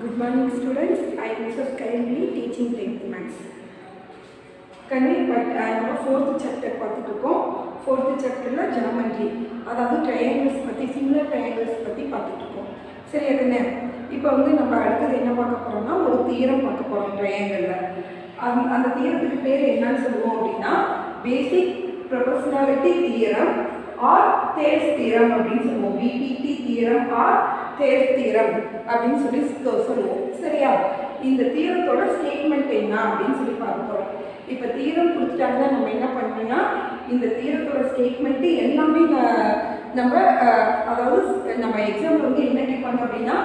Good morning students. I am Mrs. Kindly teaching 10th Maths. நம்ம 4th chapter பார்த்துட்டுருக்கோம். 4th chapterல geometry, அதாவது triangles பற்றி, similar triangles பற்றி பார்த்துட்டுருக்கோம். சரியா கண்ணே? இப்போ நம்ம அடுத்தது என்ன பார்க்க போகிறோம்னா ஒரு தியரம் பார்க்க போகிறோம் ட்ரையாங்கிளில். அந்த தியரத்துக்கு பேர் என்னன்னு சொல்லுவோம் அப்படின்னா basic proportionality theorem or Thales theorem அப்படின்னு சொல்லுவோம். BPT theorem or Thales theorem அப்படின்னு சொல்லி சொல்லுவோம். சரியா? இந்த தியரத்தோட ஸ்டேட்மெண்ட் என்ன அப்படின்னு சொல்லி பார்க்க போகிறோம். இப்போ தியரம் கொடுத்துட்டாங்கன்னா நம்ம என்ன பண்ணோம்னா இந்த தியரத்தோட ஸ்டேட்மெண்ட்டு எல்லாமே நம்ம அதாவது நம்ம எக்ஸாம்பிள் என்ன கேட்பாங்க அப்படின்னா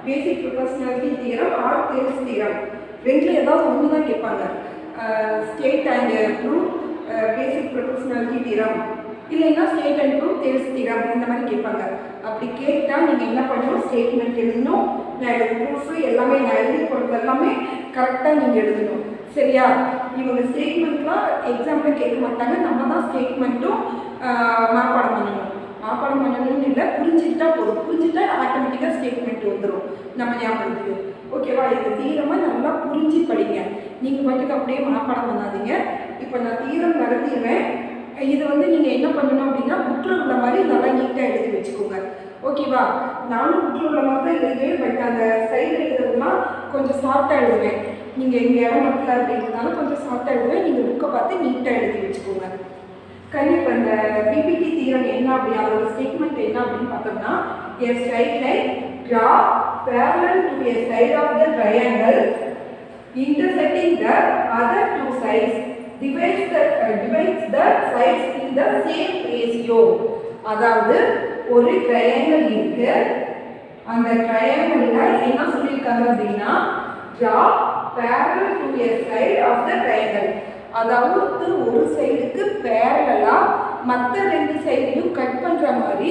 basic proportionality theorem or Thales theorem ரெண்டில் ஏதாவது ஒன்று தான் கேட்பாங்க. State and prove basic proportionality theorem இல்லைன்னா state and prove Thales theorem இந்த மாதிரி கேட்பாங்க. அப்படி கேட்டால் நீங்கள் என்ன பண்ணணும், ஸ்டேட்மெண்ட் எழுதணும், ப்ரூஃபு எல்லாமே நான் எழுதி போடுறது எல்லாமே கரெக்டாக நீங்கள் எழுதணும். சரியா? இவங்க ஸ்டேட்மெண்ட்லாம் எக்ஸாம்பிள் கேட்க மாட்டாங்க, நம்ம தான் ஸ்டேட்மெண்ட்டும் மாப்பாடம் பண்ணணும். மாப்பாடம் பண்ணணும்னு இல்லை, புரிஞ்சுக்கிட்டா போதும். புரிஞ்சுட்டா ஆட்டோமேட்டிக்காக ஸ்டேட்மெண்ட் வந்துடும் நம்ம ஞாபகத்துக்கு. ஓகேவா? இந்த தீரமாக நல்லா புரிஞ்சு படிங்க. நீங்கள் மட்டுக்கு அப்படியே மாப்பாடம் பண்ணாதீங்க. இப்போ நான் தீரம் நடத்திடுவேன். இது நீங்கள் என்ன பண்ணணும் அப்படின்னா புக்கில் உள்ள மாதிரி நல்லா நீட்டாக எழுதி வச்சுக்கோங்க. ஓகேவா? நானும் புக்கில் உள்ள மாதிரி தான் எழுதுவேன். பட் அந்த சைடில் எழுதுறதுலாம் கொஞ்சம் சாஃப்டாக எழுதுவேன். நீங்கள் எங்கள் இடம் மக்கள் அப்படின்றதுனால கொஞ்சம் சாஃப்டாக எழுதுவேன். நீங்கள் புக்கை பார்த்து நீட்டாக எழுதி வச்சுக்கோங்க. கண்டிப்பாக இந்த பிபிடி தீரம் என்ன அப்படி அதோட ஸ்டேட்மெண்ட் என்ன அப்படின்னு பார்த்தோம்னா a straight line draw parallel to a side of the triangle intersecting the other two sides divides the sides in the same ratio. அதாவது ஒரு ட்ரையாங்கிள் இருக்கு. அந்த ட்ரையாங்கிள்ல என்ன சொல்லியிருக்காங்க அப்படின்னா draw parallel to a side of the triangle. அதாவது ஒரு சைடுக்கு பேரலா மற்ற ரெண்டு சைடையும் கட் பண்ற மாதிரி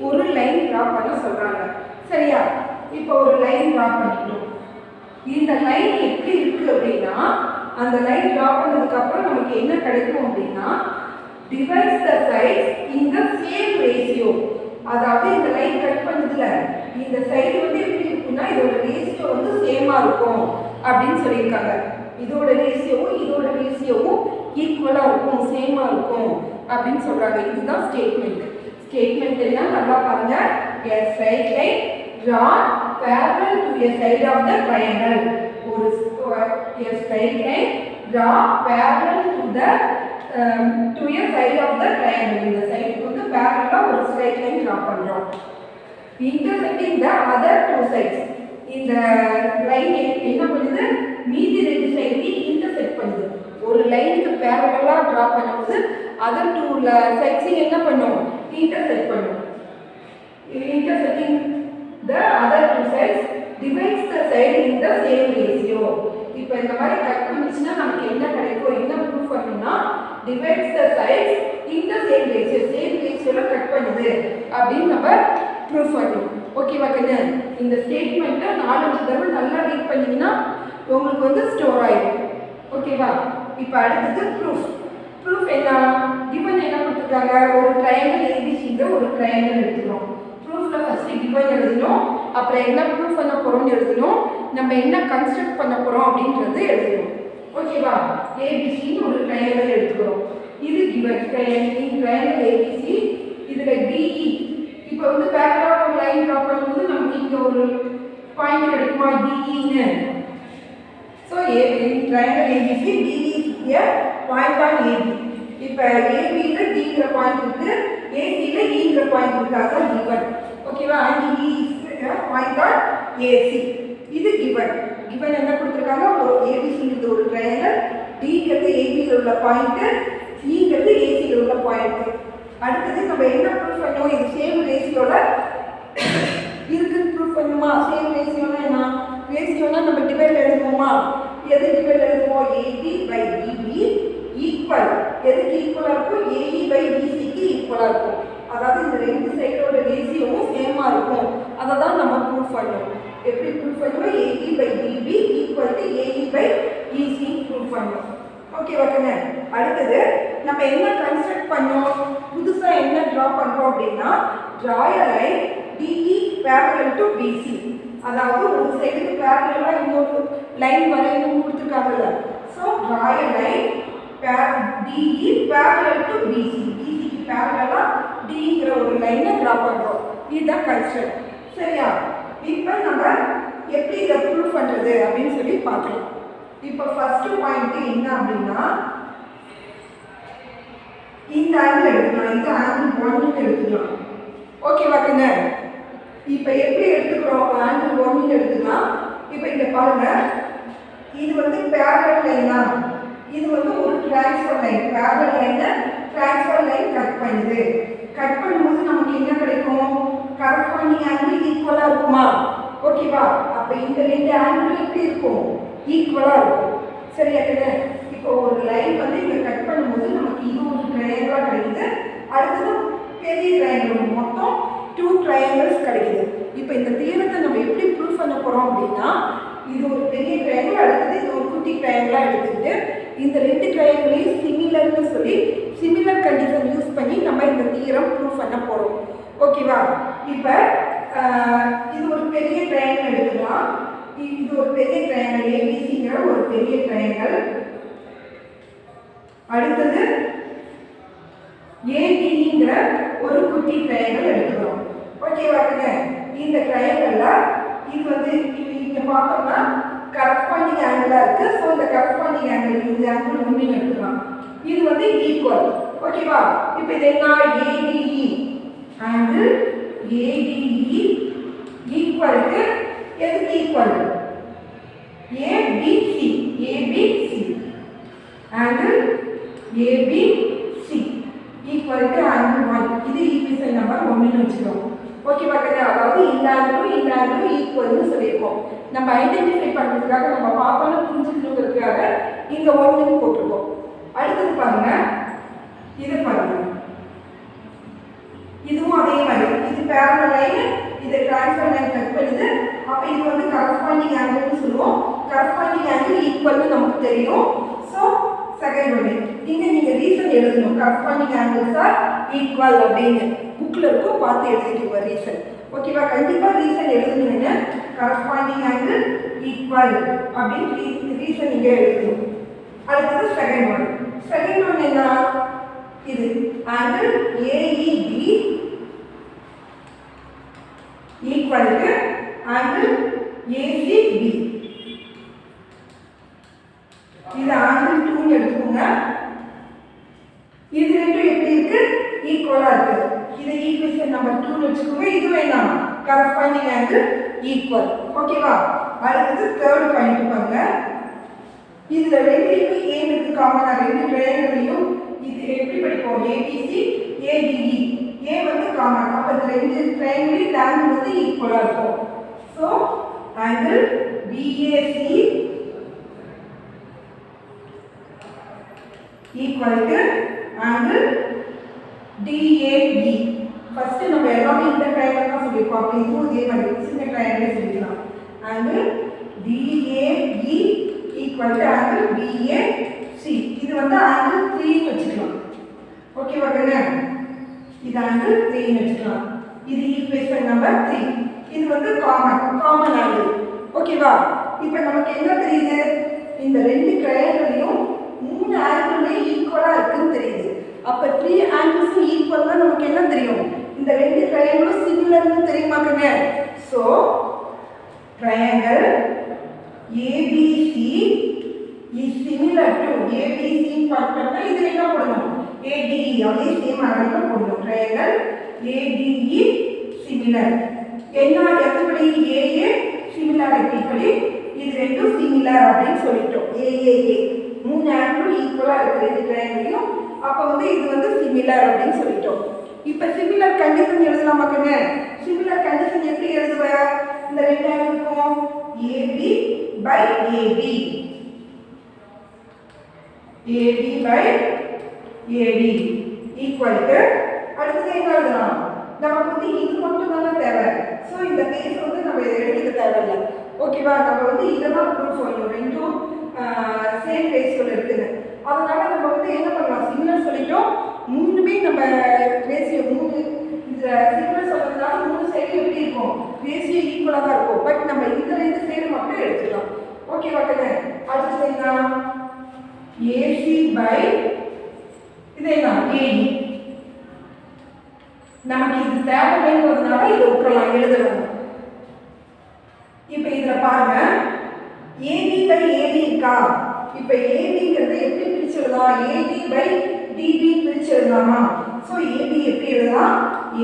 ஒரு லைன் டிரா பண்ண சொல்றாங்க. சரியா? இப்போ ஒரு லைன் டிரா பண்ணிட்டோம். இந்த லைன் எப்படி இருக்கு அப்படின்னா அந்த லைன் டிரா பண்ணதுக்கு அப்புறம் நமக்கு என்ன கிடைக்கும் அப்படின்னா divides the sides in the same ratio. அதாவது இந்த லைன் கட் பண்ணதுல இந்த சைடு எப்படி இருக்குன்னா இதோட ரேஷியோ சேமா இருக்கும் அப்படின்னு சொல்லியிருக்காங்க. இதோட ரேஷியோவும் ஈக்குவலாக இருக்கும், சேமாக இருக்கும் அப்படின்னு சொல்கிறாங்க. இதுதான் ஸ்டேட்மெண்ட். ஸ்டேட்மெண்ட் எல்லாம் நல்லா பாருங்க. a straight line drawn parallel to a side of the triangle. ஒரு a straight line drawn parallel to a side of the triangle. இந்த சைடுக்கு parallel ஒரு straight line draw பண்றோம். intersecting the other two sides. இந்த line என்ன பண்ணுது, மீதி ரெண்டு சைடையும் இன்டர்செக்ட் பண்ணுது. ஒரு லைனுக்கு பேரலா டிரா பண்ணும்போது அதர் டூ சைட்ஸையும் என்ன பண்ணும், இன்டர்செக்ட் பண்ணும். Intersecting the other two sides divides the side in the same ratio. இப்போ இந்த மாதிரி கட் பண்ணிச்சுன்னா நமக்கு என்ன கிடைக்கும், என்ன ப்ரூஃப் பண்ணணும்னா divides the sides in the same ratio, same ரேஷியோல கட் பண்ணுது அப்படின்னு நம்ம ப்ரூஃப் பண்ணணும். ஓகேவா கண்ணு? இந்த ஸ்டேட்மெண்ட்டை 4-5 தடவை நல்லா ரீட் பண்ணிங்கன்னா உங்களுக்கு ஸ்டோர் ஆகிடும். ஓகேவா? இப்போ அடுத்தது ப்ரூஃப். ப்ரூஃப் என்ன, கிவன் என்ன கொடுத்துருக்காங்க, ஒரு ட்ரையாங்கிள் ஏபிசிங்கிற ஒரு ட்ரையாங்கிள் எடுத்துக்கணும். ப்ரூஃபில் ஃபஸ்ட்டு கிவன் எழுதணும், அப்புறம் என்ன ப்ரூஃப் பண்ண போகிறோம்னு எழுதணும், நம்ம என்ன கன்ஸ்ட்ரக்ட் பண்ண போகிறோம் அப்படின்றது எழுதணும். ஓகேவா? ஏபிசின்னு ஒரு ட்ரையாங்கிள் எடுத்துக்கிறோம். இது கிவன் ட்ரையாங்கிள் ஏபிசி. இதில் டிஇ இப்போ பேக்ரவுண்ட் ஒரு லைன் ட்ரா பண்ணும்போது நமக்கு இங்கே ஒரு பாயிண்ட் கிடைக்குமா, டிஇன்னு. So triangle ABC DE point on AB. இப்போ ஏபியில் டிங்கிற பாயிண்ட் இருக்கு, ஏசியில் இங்கிற பாயிண்ட் இருக்கு. அதான் கிவன். ஓகேவா? And E point on AC. இது கிவன். கிவன் என்ன கொடுத்துருக்காங்க, ஒரு ஏபிசிங்கிறது ஒரு ட்ரையாங்கிள், டிங்கிறது ஏபியில் உள்ள பாயிண்ட்டு, இங்கிறது ஏசியில் உள்ள பாயிண்ட்டு. அடுத்தது நம்ம என்ன ப்ரூஃப் பண்ணுவோம், இது சேம் ரேஷியோல இருக்குன்னு ப்ரூஃப் பண்ணுமா. சேம் ரேஷியோனா என்ன, ரேஷியோனா நம்ம டிவைட் எழுதுவோமா, எது டிவைட் எழுதுவோம், ஏபி பை டிபி ஈக்குவல். எதுக்கு ஈக்குவலாக இருக்கும், ஏஇ பை பிசிக்கு ஈக்குவலாக இருக்கும். அதாவது இந்த ரெண்டு சைடோட ரேஷியோவும் சேமாக இருக்கும். அதை தான் நம்ம ப்ரூஃப் பண்ணுவோம். எப்படி ப்ரூஃப் பண்ணுவோம், A E by DP equal to AE by E C proof பண்ணுவோம். ஓகேவா கண்ணு? அடுத்தது நம்ம என்ன கன்ஸ்ட்ரக்ட் பண்ணோம், புதுசாக என்ன ட்ரா பண்ணுறோம் அப்படின்னா draw a line DE parallel to BC. அதாவது ஒரு சைடுக்கு பேரலா இன்னொரு லைன் வரையணும்னு கொடுத்துருக்காங்கல்ல. So draw a line DE parallel to BC. BCக்கு பேரலா Dங்கிற ஒரு லைனை டிரா பண்ணுறோம். இதுதான் கன்ஸ்ட்ரக்ட். சரியா? இப்போ நம்ம எப்படி இதை ப்ரூவ் பண்ணுறது அப்படின்னு சொல்லி பார்க்கலாம். இப்போ ஃபர்ஸ்ட் பாயிண்ட் என்ன அப்படின்னா, இந்த ஆங்கிள் எடுத்துக்கலாம். இது ஆங்கிள் 1 எடுத்துக்கலாம். ஓகேவா கண்ணு? இப்போ எப்படி எடுத்துக்கிறோம்? ஆங்கிள் 1 எடுத்துக்கலாம். இப்போ இங்கே பாருங்க, இது வந்து பேரலல் லைனா, இது வந்து ஒரு டிரான்ஸ்ஃபர் லைன். பேரலல் லைனை டிரான்ஸ்ஃபர் லைன் கட் பண்ணுது. கட் பண்ணும்போது நமக்கு என்ன கிடைக்கும்? கரஸ்பாண்டிங் ஆங்கிள் ஈக்குவலாக இருக்குமா? ஓகேவா? அப்போ இந்த ரெண்டு ஆங்கிள் எப்படி இருக்கும்? ஈக்குவலாக இருக்கும். சரியா கண்ணு? இப்போ ஒரு லைன் வந்து இங்கே கட் பண்ணும்போது நமக்கு இது ஒரு ட்ரையாங்கிளாக கிடைக்குது. அடுத்தது பெரிய ட்ரையாங்கிள், மொத்தம் 2 ட்ரையாங்கிள்ஸ் கிடைக்குது. இப்போ இந்த தியரத்தை நம்ம எப்படி ப்ரூவ் பண்ண போகிறோம் அப்படின்னா, இது ஒரு பெரிய ட்ரையாங்கிள், அடுத்தது இது ஒரு குட்டி ட்ரையாங்கிளாக எடுத்துக்கிட்டு இந்த ரெண்டு ட்ரையாங்கிளையும் சிமிலர்னு சொல்லி சிமிலர் கண்டிஷன் யூஸ் பண்ணி நம்ம இந்த தியரம் ப்ரூவ் பண்ண போகிறோம். ஓகேவா? இப்போ இது ஒரு பெரிய ட்ரையாங்கிள் எடுத்துக்கலாம். இது ஒரு பெரிய ட்ரையாங்கிள், ஏபிசிங்கிற ஒரு பெரிய ட்ரையாங்கிள். அடுத்தது ஏடிங்கிற ஒரு குட்டி ட்ரையாங்கிள் எடுத்துக்கிறோம். ஓகேவா? இந்த ட்ரையாங்கிள்ல இது வந்து இங்க பார்த்தோம்னா கரஸ்பாண்டிங் ஆங்கிளா இருக்கு. ஸோ இந்த கரஸ்பாண்டிங் ஆங்கிள் இந்த ஆங்கிள் 1 எடுத்துக்கலாம். இது வந்து ஈக்குவல். ஓகேவா? இப்போ இது என்ன? ஏடிஇ ஆங்கிள் ஏடிஇ ஈக்குவலுக்கு எதுக்கு equal? ABC. ABC angle ABC ஈக்குவலுக்கு ஆங்கிள் 1. இது ஈக்குவேஷன் நம்பர் 1ன்னு வச்சுக்கிறோம். ஓகேவா கண்ணா? அதாவது இந்த ஆங்கிளும் ஈக்குவல்னு சொல்லியிருக்கோம். நம்ம ஐடென்டிஃபை பண்ணுறதுக்காக, நம்ம பார்த்தோன்னு புரிஞ்சுக்கணுங்கிறதுக்காக இங்கே 1ன்னு போட்டிருக்கோம். அடுத்தது பாருங்க, இது பாருங்க, இதுவும் அதே மாதிரி. இது பேரலல் லைன், இது டிரான்ஸ்ஃபர் லைன் கட் பண்ணுது. அப்போ இது வந்து கரஸ்பாண்டிங் ஆங்கிள்னு சொல்லுவோம். கரஸ்பாண்டிங் ஆங்கிள் ஈக்குவல்னு நமக்கு தெரியும். ஸோ செகண்ட் ஒன் இங்கே நீங்கள் ரீசன் எழுதணும். கரஸ்பாண்டிங் ஆங்கிள்ஸ் ஆர் ஈக்குவல் அப்படின்னு புக்கில் இருக்கும், பார்த்து எழுதிக்கோங்க ரீசன். ஓகேவா? கண்டிப்பாக ரீசன் எழுதணுங்க. கரஸ்பாண்டிங் ஆங்கிள் ஈக்குவல் அப்படின்னு ரீசன் இங்கே எழுதணும். அடுத்தது செகண்ட் ஒன். செகண்ட் ஒன் என்ன? இது ஆங்கிள் ஏஇபி ஈக்குவலுக்கு ஆங்கிள் ஏசிபி. இது ஆங்கிள் 2 எடுத்துக்கோங்க. இது ரெண்டும் எப்படி இருக்கு? ஈக்குவலா இருக்கு. இது ஈக்குவேஷன் நம்பர் 2 வச்சுக்கோங்க. இது வேணாம், கரஸ்பாண்டிங் ஆங்கிள் ஈக்குவல். ஓகேவா? அடுத்தது தேர்ட் பாயிண்ட் பாருங்க. இதுல ரெண்டுமே ஏனுக்கு காமனா, ரெண்டு ட்ரையாங்கிளையும் இது எப்படி படிப்போம்? ABC ADE. ஏ வந்து காமன். அப்ப இந்த ரெண்டு ட்ரையாங்கிள் ஆங்கிள் வந்து ஈக்குவலா இருக்கும். So angle BAC equal to angle DAE. First நம்ம எல்லாமே இந்த ட்ரையாங்கிள் தான் சொல்லிருக்கோம். அப்ப இதுவும் இதே மாதிரி சின்ன ட்ரையாங்கிள் சொல்லிக்கலாம். Angle DAE equal to angle BAC. இது வந்து ஆங்கிள் 3 வச்சுக்கலாம். ஓகேவா கண்ணா? இது ஆங்கிள் 3 வச்சுக்கலாம். இது ஈக்குவேஷன் நம்பர் 3. இது வந்து காமன் ஆங்கிள். ஓகேவா? இப்போ நமக்கு என்ன தெரியுது? இந்த ரெண்டு ட்ரையாங்கிளையும் 3 ஆங்கிள்லே ஈக்குவலா இருக்குன்னு தெரியுது. அப்ப 3 ஆங்கிள்ஸும் ஈக்குவல்னா நமக்கு என்ன தெரியும்? இந்த ரெண்டு ட்ரையாங்கிளும் சிமிலர்னு தெரியுமா கண்ணா? So triangle ABC is similar to ABC பார்த்தோம்னா இது என்ன போடணும்? ADE. அதே சேம் அளவுல போடணும். Triangle ADE similar. என்ன எப்படி? AA சிமிலாரிட்டி படி இது ரெண்டும் சிமிலர் அப்படின்னு சொல்லிட்டோம். AAA 3 ஆங்கிளும் ஈக்குவலா இருக்கு ரெண்டு ட்ரையாங்கிளையும். அப்ப வந்து இது வந்து சிமிலர் அப்படின்னு சொல்லிட்டோம். இப்ப சிமிலர் கண்டிஷன் எழுதலாமா கண்ணு? சிமிலர் கண்டிஷன் எப்படி எழுதுவ? இந்த ரெண்டு ஆங்கிளுக்கும் AB by AB. AB by AD equal to அடுத்தது என்ன எழுதலாம்? நமக்கு வந்து இது மட்டும் தானே தேவை. ஸோ இந்த பேஸ் வந்து நம்ம இதை எடுத்துக்க தேவையில்லை. ஓகேவா? நம்ம வந்து இதெல்லாம் ப்ரூஃப் பண்ணணும். ரெண்டும் சேம் ரேஷியோல இருக்குது. அதனால நம்ம வந்து என்ன பண்ணலாம்? சிமிலர் சொல்லிட்டோம். மூணுமே நம்ம ரேஷியோ 3 இந்த சிமிலர் சொல்றதுனால 3 சைடு எப்படி இருக்கும்? இருக்கும்? ரேஷியோ ஈக்குவலாக தான் இருக்கும். பட் நம்ம இந்த 2 சைடு மட்டும் எடுத்துக்கலாம். ஓகேவா கண்ணு? அடுத்தது என்ன? ஏசி பை இது என்ன? ஏடி. நமக்கு இது தேவைப்படுறதுனால இதை விட்டுறலாம், எழுதலாம். இப்போ இதில் பாருங்க, ஏபி பை ஏடி இருக்கா? இப்போ ஏபிங்கிறது எப்படி பிரிச்சு எழுதலாம்? ஏடி பை டிபி பிரிச்சு எழுதலாமா? ஸோ ஏபி எப்படி எழுதலாம்?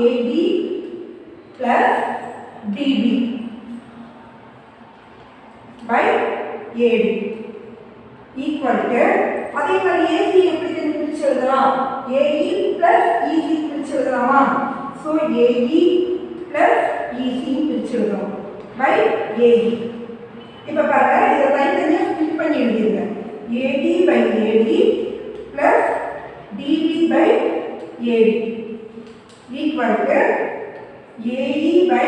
AD plus DB by AD equal to, அதே மாதிரி ஏசி எப்படி பிரிச்சு எழுதலாம்? ஏஇ பிளஸ் இசி பிரிச்சு எழுதலாமா? ஸோ ஏஇ பிளஸ் இசி பிரிச்சு எழுதலாம் பை ஏடி. இப்போ பாருங்க, இதை தனித்தனியாக ஸ்பிளிட் பண்ணி எழுதிருங்க. AD by AD plus DB by AD equal to AE by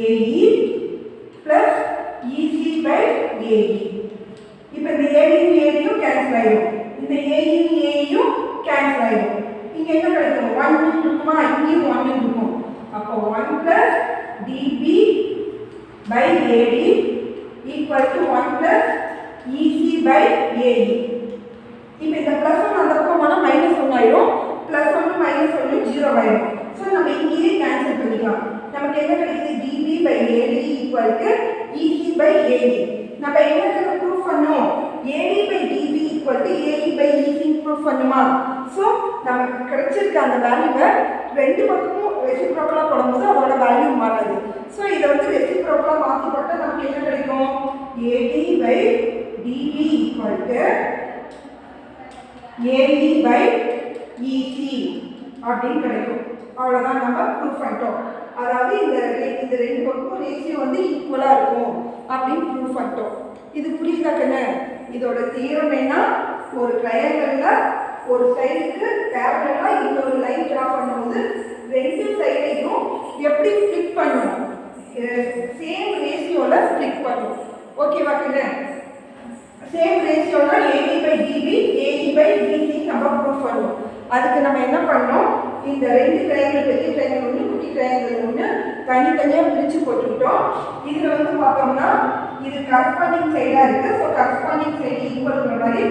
AE plus EC by AE. இப்போ இந்த ஏடியும் ஏடியும் கேன்சல் ஆயிடும், இந்த ஏயும் ஏயும் கேன்சல் ஆயிடும். இங்கே என்ன கிடைக்கும்? 1 இருக்குமா? இங்கேயும் 1 இருக்கும். அப்போ 1 plus D B by AD equal to 1 plus EC by AE. இப்போ இந்த ப்ளஸ் 1 அந்த பக்கம் போனால் -1 ஆயிடும், +1 -1 0 ஆயிடும். ஸோ நம்ம இங்கேயே கேன்சல் பண்ணிக்கலாம். நமக்கு என்ன கிடைக்குது? DB by AD equal to EC by AE. நம்ம என்ன ப்ரூஃப் பண்ணோம்? AD by DB equal to AE by EC proof பண்ணுமா? ஸோ நமக்கு கிடைச்சிருக்க அந்த வேல்யூவை 2 பக்கமும் ரெசிப்ரோக்கலாக போடும்போது அதோட வேல்யூ மாறாது. ஸோ இதை வந்து ரெசிப்ரோக்கலாக மாற்றி போட்டால் நமக்கு என்ன கிடைக்கும்? AD by DB equal to AE by EC அப்படின்னு கிடைக்கும். அவ்வளோதான், நம்ம ப்ரூஃப் பண்ணிட்டோம். அதாவது இந்த 2 பக்கமும் ரேஷியோ வந்து ஈக்குவலாக இருக்கும் அப்படின்னு ப்ரூஃப் பண்ணிட்டோம். இது புரியுதா கண்ணு? இதோட தியரம் என்ன? ஒரு ட்ரையாங்கிளில் ஒரு சைடுக்கு பேரலலா இன்னொரு லைன் டிரா பண்ணும்போது 2 சைடையும் எப்படி ஸ்ப்ளிட் பண்ணணும்? சேம் ரேஷியோவில் ஸ்ப்ளிட் பண்ணணும். ஓகேவா கண்ணு? சேம் ரேஷியோனா AD by DP AE by DC நம்ம ப்ரூஃப் பண்ணணும். அதுக்கு நம்ம என்ன பண்ணோம்? இந்த 2 ட்ரையாங்கிள், பெரிய ட்ரையாங்கிள் ஒன்று, குட்டி ட்ரையாங்கிள் ஒன்று தனித்தனியாக பிரித்து போட்டுக்கிட்டோம். இதில் வந்து பார்த்தோம்னா இது கரஸ்பாண்டிங் சைடாக இருக்குது. ஸோ கரஸ்பாண்டிங் சைடு ஈக்குவல்ங்கிற மாதிரி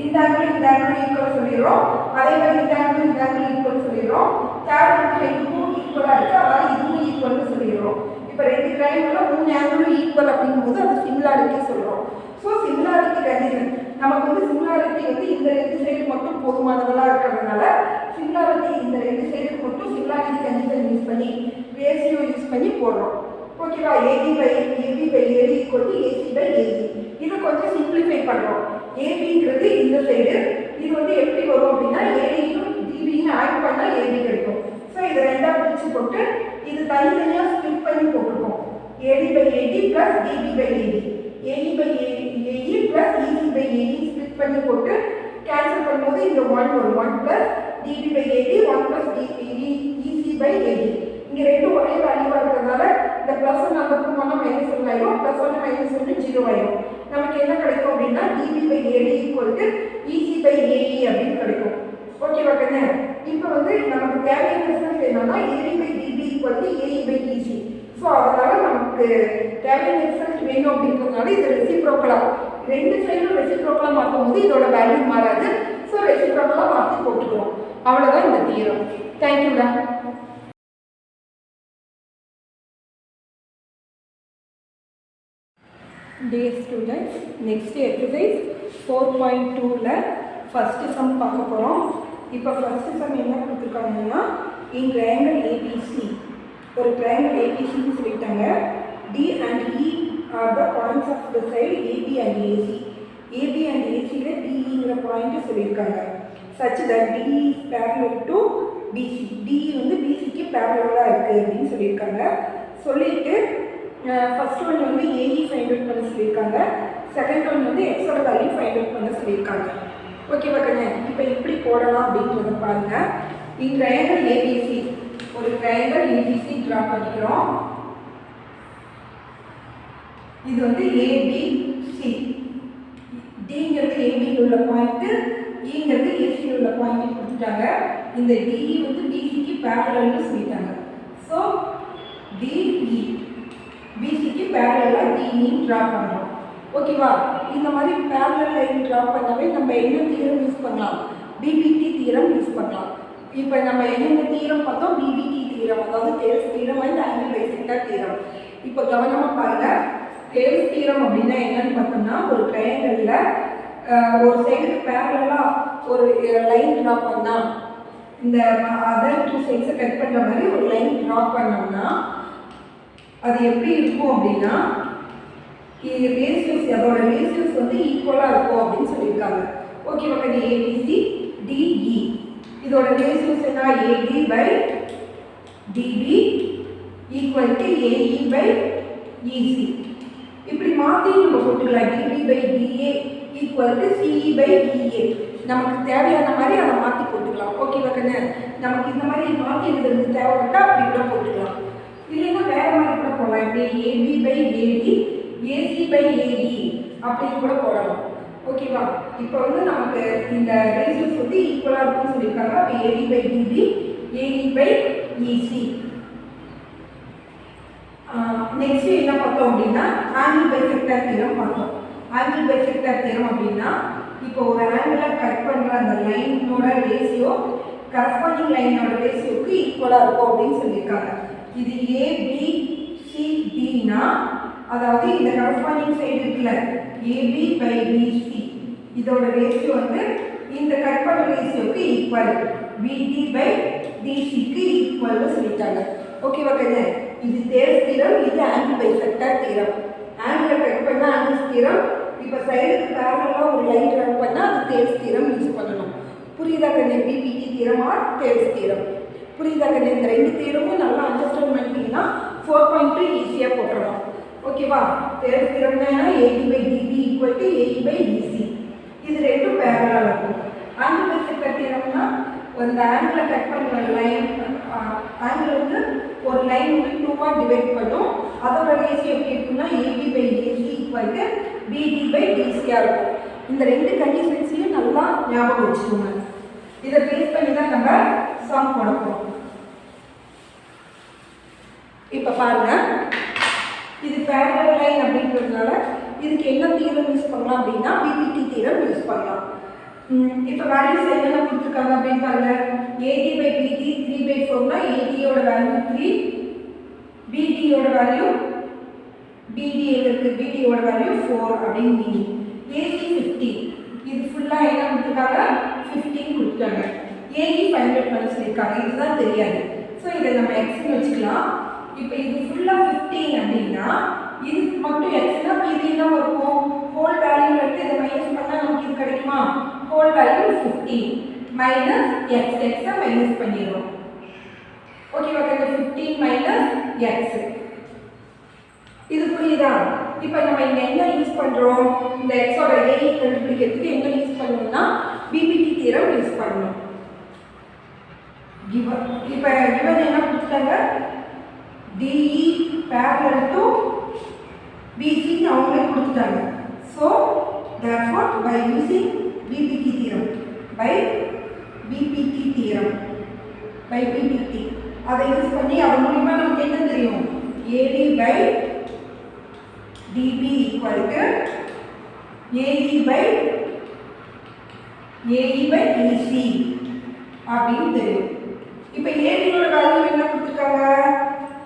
இந்த ஆங்கிள் ஈக்குவல் சொல்லிடுறோம். அதே மாதிரி இந்த ஆங்கிள் ஈக்குவல் சொல்லிடுறோம். தேர்ட் வந்து 2க்கும் ஈக்குவலாக இருக்குது, அதாவது இதுவும் ஈக்குவல்னு சொல்லிடுறோம். இப்போ 2 ட்ரையாங்கிளில் 3 ஆங்கிளும் ஈக்குவல் அப்படிங்கும்போது அது சிமிலாரிட்டி சொல்கிறோம். ஸோ சிமிலாரிட்டி கண்டிஷன் நமக்கு வந்து சிமிலாரிட்டி வந்து இந்த 2 சைடு மட்டும் போதுமானதெல்லாம் இருக்கிறதுனால சிமிலாரிட்டி இந்த 2 சைடுக்கு மட்டும் சிமிலாரிட்டி கண்டிஷன் யூஸ் பண்ணி ரேஷியோ யூஸ் பண்ணி போடுறோம். ஓகேவா? A B by AD equal to A C by A C. இதை கொஞ்சம் சிம்பிளிஃபை பண்ணுறோம். ஏபிங்கிறது இந்த சைடு, இது வந்து எப்படி வரும் அப்படின்னா ஏடியும் டிபியும் ஆட் பண்ணால் ஏபி கிடைக்கும். ஸோ இதை 2ஆக பிரித்து போட்டு இது தனித்தனியாக ஸ்ப்ளிட் பண்ணி போட்டிருக்கோம். A D by A D plus D B by A D, A E by A E plus E C by A E split பண்ணி போட்டு கேன்சல் பண்ணும்போது இந்த 1 வரும். 1 plus D B by A D 1 plus E C by A D. இங்கே 2 ஒரே வேல்யூவாக இருக்கிறதுனால இந்த ப்ளஸ் 1 அந்த பக்கம் போனால் -1 ஆயிடும், +1 -1 0 ஆயிடும். நமக்கு என்ன கிடைக்கும் அப்படின்னா D B by AD equal to E C by A E அப்படின்னு கிடைக்கும். ஓகேவா கண்ணு? இப்போ வந்து நமக்கு தேவையான ரிசல்ட் என்னன்னா A D by DP equal to AE by E C. So அதனால் நமக்கு தேவையான ரிசல்ட் வேணும் அப்படின்றதுனால இது ரெசிப்ரோக்கலாக 2 சைடும் ரெசிப்ரோக்கலாக மாற்றும் போது இதோட வேல்யூ மாறாது. ஸோ ரெசிப்ரோக்கலாக மாற்றி போட்டுக்கிறோம். அவ்வளோதான் இந்த தியரம். தேங்க்யூடா. Dear students, next exercise 4.2ல ஃபர்ஸ்ட் சம் பார்க்க போகிறோம். இப்போ ஃபர்ஸ்ட் சம் என்ன கொடுத்துருக்காங்கன்னா in triangle ABC, ஒரு triangle ABCன்னு சொல்லிட்டாங்க. D and E are the points of the side AB and AC. AB and ACல DEங்கிற பாயிண்ட் சொல்லியிருக்காங்க. such that DE is parallel to BC. DE வந்து BCக்கு பேரலாக இருக்குது அப்படின்னு சொல்லியிருக்காங்க. சொல்லிட்டு ஃபர்ஸ்ட் ஒன் வந்து ஏஇ ஃபைண்ட் அவுட் பண்ண சொல்லியிருக்காங்க, செகண்ட் ஒன் வந்து எக்ஸோட வேல்யூ ஃபைண்ட் அவுட் பண்ண சொல்லியிருக்காங்க. ஓகேவா கண்ணு? இப்போ எப்படி போடலாம் அப்படின்றத பாருங்கள். இந்த ட்ரையாங்கிள் ஏபிசி, ஒரு ட்ரையாங்கிள் ஏபிசி ட்ரா பண்ணிக்கிறோம். இது வந்து ஏபிசி, டிங்கிறது ஏபியில் உள்ள பாயிண்ட்டு, இங்கிறது ஏசியில் உள்ள பாயிண்ட் கொடுத்துட்டாங்க. இந்த டிஇ வந்து பிசிக்கு பேரலல்னு சொல்லிட்டாங்க. ஸோ டி பேரலாக டிஇன்னு ட்ரா பண்ணுறோம். ஓகேவா? இந்த மாதிரி பேரலல் லைன் ட்ரா பண்ணாவே நம்ம என்ன தியரம் யூஸ் பண்ணலாம்? பிபிடி தியரம் யூஸ் பண்ணலாம். இப்போ நம்ம என்னென்ன தியரம் பார்த்தோம்? பிபிடி தியரம், அதாவது தேல்ஸ் theorem and angle bisector theorem. இப்போ கவனமாக பாருங்க. தேல்ஸ் தியரம் அப்படின்னா என்னன்னு பார்த்தோம்னா, ஒரு ட்ரையாங்கிளில் ஒரு சைடுக்கு பேரலாக ஒரு லைன் ட்ரா பண்ணால் இந்த அதர் டூ சைட்ஸை கட் பண்ணுற மாதிரி ஒரு லைன் ட்ரா பண்ணோம்னா அது எப்படி இருக்கும் அப்படின்னா, இது ரேஷியோஸ், அதோட ரேஷியோஸ் வந்து ஈக்குவலாக இருக்கும் அப்படின்னு சொல்லியிருக்காங்க. ஓகே மக்கள், ஏபிசி டிஇ இதோட ரேஷியோஸ் என்ன? A D by DP equal to AE by E C. இப்படி மாற்றி நம்ம போட்டுக்கலாம். D B by D A equal to C E by E A. நமக்கு தேவையான மாதிரி அதை மாற்றி போட்டுக்கலாம். ஓகேவா கண்ணு? நமக்கு இந்த மாதிரி மாற்றி எழுதுறது தேவைப்பட்டால் அப்படி கூட போட்டுக்கலாம். இல்லைன்னா வேறு மாதிரி கூட போடலாம். இப்படி A B by A D, A C by A E அப்படின்னு கூட போடலாம். ஓகேவா? இப்போ வந்து நமக்கு இந்த ரேஷியோஸ் வந்து ஈக்குவலாக இருக்கும்னு சொல்லியிருக்காங்க. அப்போ A D by DP, AE by E C. Next என்ன பார்த்தோம் அப்படின்னா, ஆங்கிள் பைசெக்டர் தியரம் பார்த்தோம். ஆங்கிள் பைசெக்டர் தியரம் அப்படின்னா, இப்போ ஒரு ஆங்கிளை கட் பண்ணுற அந்த லைனோட ரேஷியோ கரஸ்பாண்டிங் லைனோட ரேஷியோக்கு ஈக்குவலாக இருக்கும் அப்படின்னு சொல்லியிருக்காங்க. இது ஏபிசிடினா, அதாவது இந்த கரஸ்பாண்டிங் சைடு இருக்குல்ல, ஏபி பை பிசி இதோட ரேஷியோ வந்து இந்த கட் பண்ணுற ரேஷியோக்கு ஈக்குவல், பிடி பை டிசிக்கு ஈக்குவல்னு சொல்லிட்டாங்க. ஓகேவா கண்ணு? இது தேல்ஸ் தியரம், இது angle bisector theorem. Angle cut பண்ணால் ஆங்கிள்ஸ் தியரம், இப்போ சைடுக்கு பேரலாக ஒரு லைன் ட்ரா பண்ணால் அது தேல்ஸ் தியரம் யூஸ் பண்ணணும். புரியுதா கண்ணு? B P T theorem or Thales theorem. புரியுதா கண்ணு? இந்த ரெண்டு தியரமும் நல்லா அண்டர்ஸ்டாண்ட் பண்ணிட்டீங்கன்னா 4.2 ஈஸியாக போட்டுடலாம். ஓகேவா? தேல்ஸ் தியரம்னா AD by DP equal to AE by EC. இது ரெண்டும் பேரலாக இருக்கும். ஆங்கிள் பைசெக்டர் தியரம்னா அந்த ஆங்கிளை கட் பண்ணுற லைன், ஆங்கிள் வந்து ஒரு லைன் வந்து 2ஆக டிவைட் பண்ணும். அதோட ரேஷியோ எப்படி இருக்குன்னா, AB by AC equal to BD by டிசியாக இருக்கும். இந்த ரெண்டு கண்டிஷன்ஸையும் நல்லா ஞாபகம் வச்சுக்கோங்க. இதை பேஸ் பண்ணி தான் நம்ம சம் போட போகிறோம். இப்போ பாருங்க, இது பேரலல் லைன் அப்படின்றதுனால இதுக்கு என்ன தியரம் யூஸ் பண்ணலாம் அப்படின்னா, பிபிடி தியரம் யூஸ் பண்ணலாம். இப்போ வேல்யூஸ் என்னென்ன கொடுத்துருக்காங்க அப்படின்னு பாருங்க. ஏடி பை பிடி 3/4னா ஏடியோட வேல்யூ 3, பிடியோட வேல்யூ பிடியோட வேல்யூ 4 அப்படின்னு மீனிங். ஏசி 15, இது ஃபுல்லாக என்ன கொடுத்துருக்காங்க? 15 கொடுத்துருக்காங்க. ஏஇ 500 பண்ண சொல்லியிருக்காங்க. இதுதான் தெரியாது. ஸோ இதை நம்ம எக்ஸ்ன்னு வச்சுக்கலாம். இப்போ இது ஃபுல்லாக 15 அப்படின்னா இது மட்டும் எக்ஸ்னா இது என்ன இருக்கும்? ஹோல் வேல்யூல இருந்து இதை மைனஸ் பண்ணால் நமக்கு இது கிடைக்குமா? ஹோல் வேல்யூ 15 மைனஸ் எக்ஸ், எக்ஸை மைனஸ் பண்ணிடுறோம். ஓகேவா? 15 மைனஸ் எக்ஸ். இது புரியுதா? இப்போ நம்ம இங்கே என்ன யூஸ் பண்ணுறோம்? இந்த எக்ஸோட ஏஇ கண்டுபிடிக்கிறதுக்கு என்ன யூஸ் பண்ணணும்னா, பிபிடி தியரம் யூஸ் பண்ணணும். இப்போ கிவன் என்ன கொடுத்துட்டாங்க? டிஇ பேரலல் டு பிசின்னு அவங்களே கொடுத்துட்டாங்க. So therefore by using BPT theorem, by BPT அதை யூஸ் பண்ணி அது மூலமா நமக்கு என்ன தெரியும்? AD by DB equal to AE by EC அப்படின்னு தெரியும். இப்போ AD யோட வேல்யூ என்ன கொடுத்துருக்காங்க?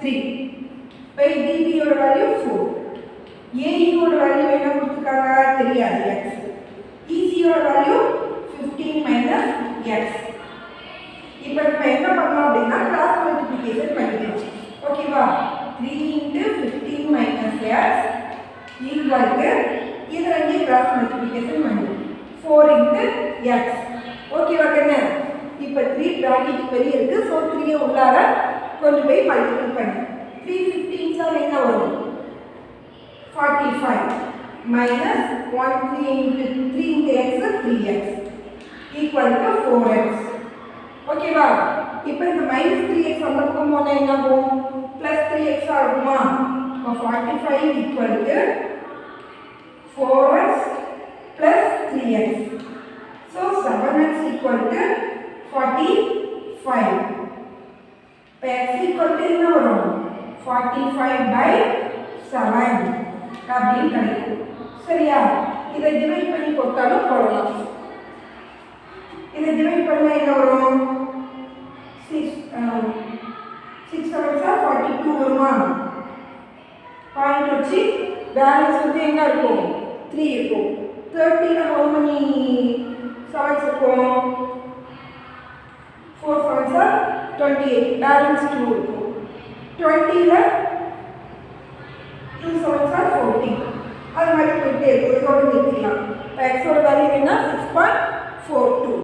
3 by DB யோட வேல்யூ 4. AE யோட வேல்யூ என்ன கொடுத்துருக்காங்க? தெரியாது, x. EC யோட வேல்யூ 15 minus x. இப்போ நம்ம என்ன பண்ணலாம் அப்படின்னா கிராஸ் மல்டிப்ளிகேஷன் பண்ணிக்கலாம். ஓகேவா? 3 into 15 minus x equal to இது ரெண்டு கிராஸ் மல்டிப்ளிகேஷன் பண்ணுவோம். 4 into x. ஓகேவா கண்ணு? இப்போ 3 பிராக்கெட் வெளியே இருக்கு. ஸோ 3 உள்ளார கொண்டு போய் மல்டிபிள் பண்ணு. 3 15s என்ன வரும்? 45 minus 3 into x 3x equal to 4x. ஓகேவா? இப்போ இந்த மைனஸ் 3x அந்த பக்கம் போனால் என்ன ஆகும்? ப்ளஸ் 3x ஆகுமா? இப்போ 45 equal to 4x plus 3x. So 7x equal to 45. இப்போ x equal to என்ன வரும்? 45 by 7 அப்படின்னு கிடைக்கும். சரியா? இதை டிவைட் பண்ணி போட்டாலும் போடலாம். இதை டிவைட் பண்ண என்ன வரும்? 6 7 42 வருமா? பாயிண்ட் வச்சு பேலன்ஸ் வந்து என்ன இருக்கும்? 3 இருக்கும். 30ல how many 7s இருக்கும்? 4 7s are 28. பேலன்ஸ் 2 இருக்கும். 20ல 2 7s are 40. அது மாதிரி போயிட்டே இருக்கும். இதோட நிறுத்திக்கலாம். இப்போ எக்ஸோட வேல்யூ என்ன? 6.42.